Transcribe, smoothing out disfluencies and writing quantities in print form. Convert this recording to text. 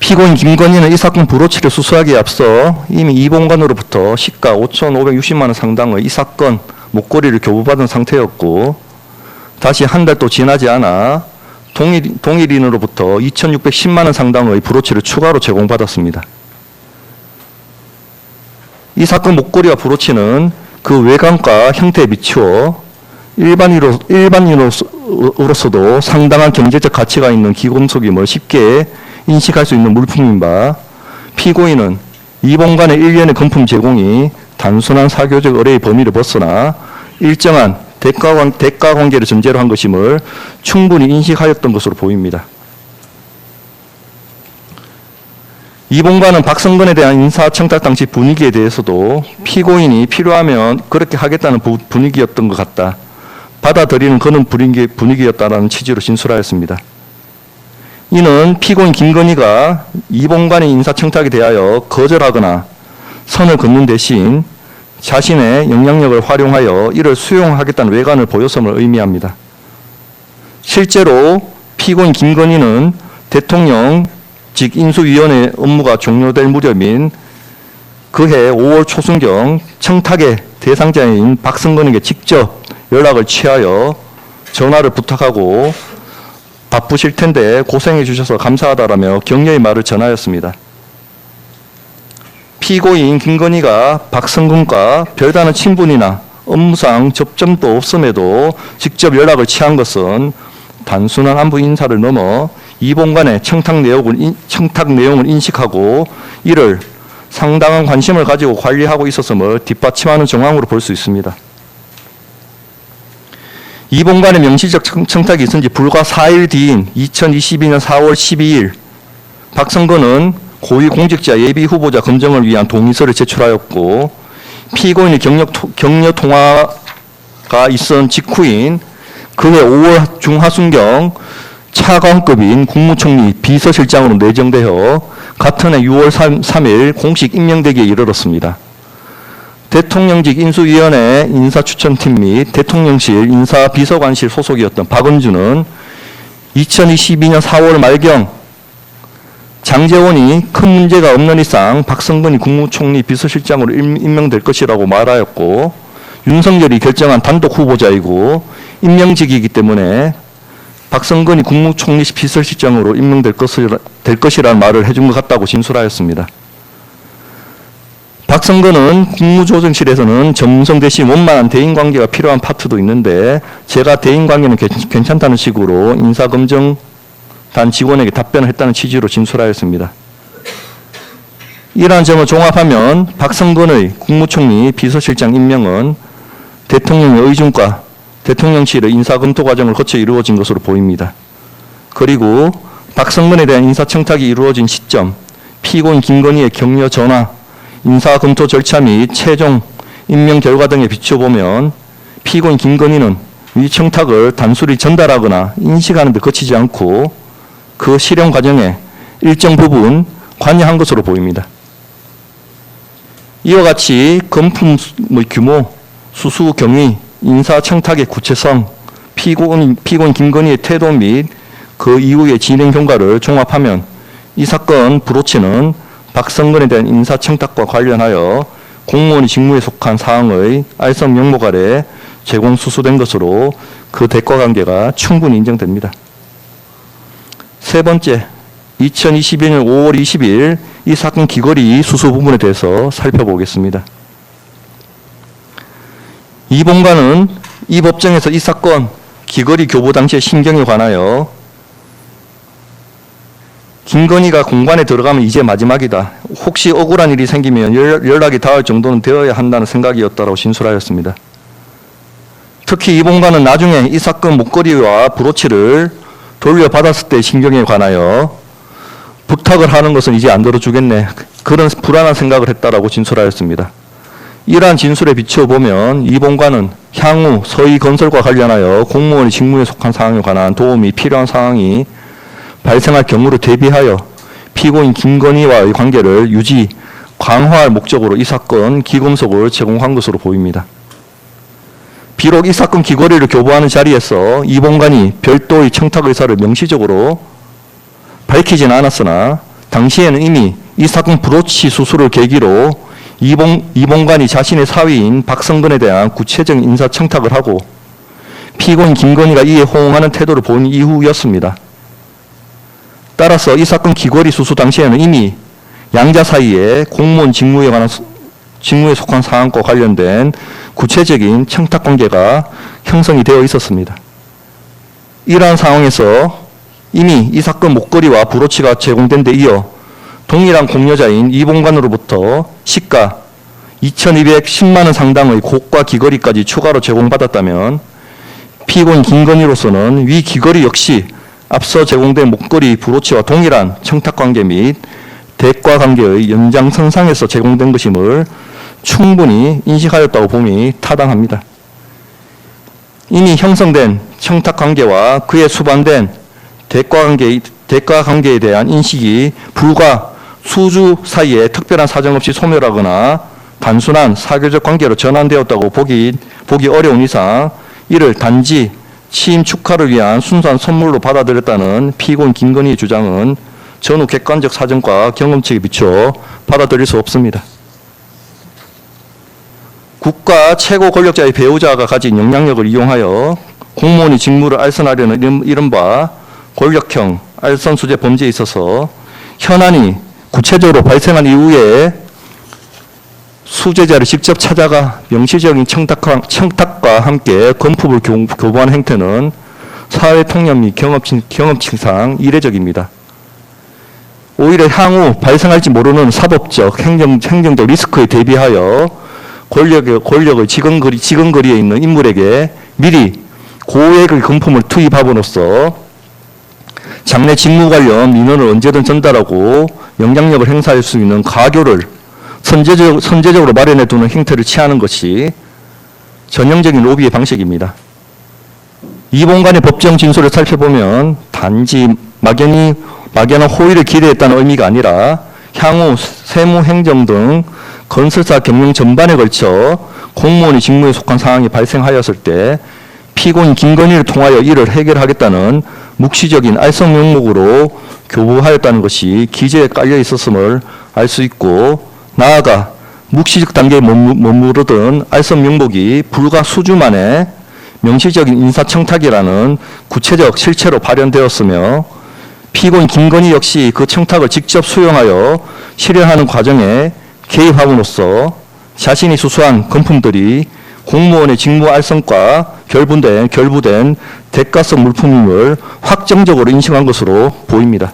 피고인 김건희는 이 사건 브로치를 수수하기에 앞서 이미 이 본관으로부터 시가 5,560만 원 상당의 이 사건 목걸이를 교부받은 상태였고, 다시 한 달도 지나지 않아 동일인으로부터 2,610만 원 상당의 브로치를 추가로 제공받았습니다. 이 사건 목걸이와 브로치는 그 외관과 형태에 비추어 일반인으로서도 상당한 경제적 가치가 있는 기금속임을 쉽게 인식할 수 있는 물품인 바, 피고인은 이 본관의 일련의 금품 제공이 단순한 사교적 의뢰의 범위를 벗어나 일정한 대가 관계를 전제로 한 것임을 충분히 인식하였던 것으로 보입니다. 이 본관은 박성근에 대한 인사청탁 당시 분위기에 대해서도 피고인이 필요하면 그렇게 하겠다는 분위기였던 것 같다, 받아들이는 그런 분위기였다는 취지로 진술하였습니다. 이는 피고인 김건희가 이 본관의 인사청탁에 대하여 거절하거나 선을 긋는 대신 자신의 영향력을 활용하여 이를 수용하겠다는 외관을 보였음을 의미합니다. 실제로 피고인 김건희는 대통령직 인수위원회 업무가 종료될 무렵인 그해 5월 초순경 청탁의 대상자인 박성근에게 직접 연락을 취하여 전화를 부탁하고 바쁘실 텐데 고생해 주셔서 감사하다라며 격려의 말을 전하였습니다. 피고인 김건희가 박성근과 별다른 친분이나 업무상 접점도 없음에도 직접 연락을 취한 것은 단순한 안부 인사를 넘어 이 본관의 청탁 내용을 인식하고 이를 상당한 관심을 가지고 관리하고 있었음을 뒷받침하는 정황으로 볼 수 있습니다. 이 본관의 명시적 청탁이 있은 지 불과 4일 뒤인 2022년 4월 12일 박성근은 고위공직자 예비후보자 검증을 위한 동의서를 제출하였고, 피고인의 격려 통화가 있은 직후인 그해 5월 중하순경 차관급인 국무총리 비서실장으로 내정되어 같은 해 6월 3일 공식 임명되기에 이르렀습니다. 대통령직 인수위원회 인사추천팀 및 대통령실 인사비서관실 소속이었던 박은주는 2022년 4월 말경 장제원이 큰 문제가 없는 이상 박성근이 국무총리 비서실장으로 임명될 것이라고 말하였고, 윤석열이 결정한 단독 후보자이고 임명직이기 때문에 박성근이 국무총리 비서실장으로 임명될 것이라는 말을 해준 것 같다고 진술하였습니다. 박성근은 국무조정실에서는 전문성 대신 원만한 대인관계가 필요한 파트도 있는데 제가 대인관계는 괜찮다는 식으로 인사검증단 직원에게 답변을 했다는 취지로 진술하였습니다. 이러한 점을 종합하면 박성근의 국무총리 비서실장 임명은 대통령의 의중과 대통령실의 인사검토 과정을 거쳐 이루어진 것으로 보입니다. 그리고 박성근에 대한 인사청탁이 이루어진 시점, 피고인 김건희의 격려 전화, 인사검토 절차 및 최종 임명 결과 등에 비춰보면 피고인 김건희는 이 청탁을 단순히 전달하거나 인식하는 데 그치지 않고 그 실행 과정에 일정 부분 관여한 것으로 보입니다. 이와 같이 금품의 규모, 수수 경위, 인사청탁의 구체성, 피고인 김건희의 태도 및 그 이후의 진행 경과를 종합하면 이 사건 브로치는 박성근에 대한 인사청탁과 관련하여 공무원의 직무에 속한 사항의 알선 명목 아래 제공 수수된 것으로 그 대가관계가 충분히 인정됩니다. 세 번째, 2022년 5월 20일 이 사건 귀걸이 수수 부분에 대해서 살펴보겠습니다. 이 본관은 이 법정에서 이 사건 귀걸이 교부 당시의 심경에 관하여 김건희가 공관에 들어가면 이제 마지막이다, 혹시 억울한 일이 생기면 연락이 닿을 정도는 되어야 한다는 생각이었다고 진술하였습니다. 특히 이 본관은 나중에 이 사건 목걸이와 브로치를 돌려받았을 때의 심경에 관하여 부탁을 하는 것은 이제 안 들어주겠네, 그런 불안한 생각을 했다라고 진술하였습니다. 이러한 진술에 비추어보면 이 본관은 향후 서희 건설과 관련하여 공무원의 직무에 속한 사항에 관한 도움이 필요한 상황이 발생할 경우를 대비하여 피고인 김건희와의 관계를 유지, 강화할 목적으로 이 사건 기금속을 제공한 것으로 보입니다. 비록 이 사건 귀걸이를 교부하는 자리에서 이 본관이 별도의 청탁 의사를 명시적으로 밝히진 않았으나 당시에는 이미 이 사건 브로치 수수를 계기로 이봉관이 자신의 사위인 박성근에 대한 구체적인 인사 청탁을 하고 피고인 김건희가 이에 호응하는 태도를 보인 이후였습니다. 따라서 이 사건 귀걸이 수수 당시에는 이미 양자 사이에 공무원 직무에 속한 사안과 관련된 구체적인 청탁 관계가 형성이 되어 있었습니다. 이러한 상황에서 이미 이 사건 목걸이와 브로치가 제공된 데 이어 동일한 공여자인 이봉관으로부터 시가 2,210만 원 상당의 고가 귀걸이까지 추가로 제공받았다면 피고인 김건희로서는 위 귀걸이 역시 앞서 제공된 목걸이, 브로치와 동일한 청탁관계 및 대가관계의 연장선상에서 제공된 것임을 충분히 인식하였다고 봄이 타당합니다. 이미 형성된 청탁관계와 그에 수반된 대가관계에 대한 인식이 불과 수주 사이에 특별한 사정 없이 소멸하거나 단순한 사교적 관계로 전환되었다고 보기 어려운 이상 이를 단지 취임 축하를 위한 순수한 선물로 받아들였다는 피고인 김건희의 주장은 전후 객관적 사정과 경험치에 비춰 받아들일 수 없습니다. 국가 최고 권력자의 배우자가 가진 영향력을 이용하여 공무원의 직무를 알선하려는 이른바 권력형 알선수재 범죄에 있어서 현안이 구체적으로 발생한 이후에 수재자를 직접 찾아가 명시적인 청탁과 함께 건품을 교부하는 행태는 사회통념 및 경험칙상 이례적입니다. 오히려 향후 발생할지 모르는 사법적, 행정적 리스크에 대비하여 권력의 지근거리에 있는 인물에게 미리 고액의 금품을 투입함으로써 장래 직무 관련 민원을 언제든 전달하고 영향력을 행사할 수 있는 가교를 선제적으로 마련해 두는 행태를 취하는 것이 전형적인 로비의 방식입니다. 이봉관의 법정 진술을 살펴보면 단지 막연한 호의를 기대했다는 의미가 아니라 향후 세무, 행정 등 건설사 경영 전반에 걸쳐 공무원의 직무에 속한 상황이 발생하였을 때 피고인 김건희를 통하여 이를 해결하겠다는 묵시적인 알선 명목으로 교부하였다는 것이 기재에 깔려 있었음을 알 수 있고, 나아가 묵시적 단계에 머무르던 알선 명목이 불과 수주 만에 명시적인 인사청탁이라는 구체적 실체로 발현되었으며 피고인 김건희 역시 그 청탁을 직접 수용하여 실현하는 과정에 개입함으로써 자신이 수수한 금품들이 공무원의 직무 알선과 결부된 대가성 물품임을 확정적으로 인식한 것으로 보입니다.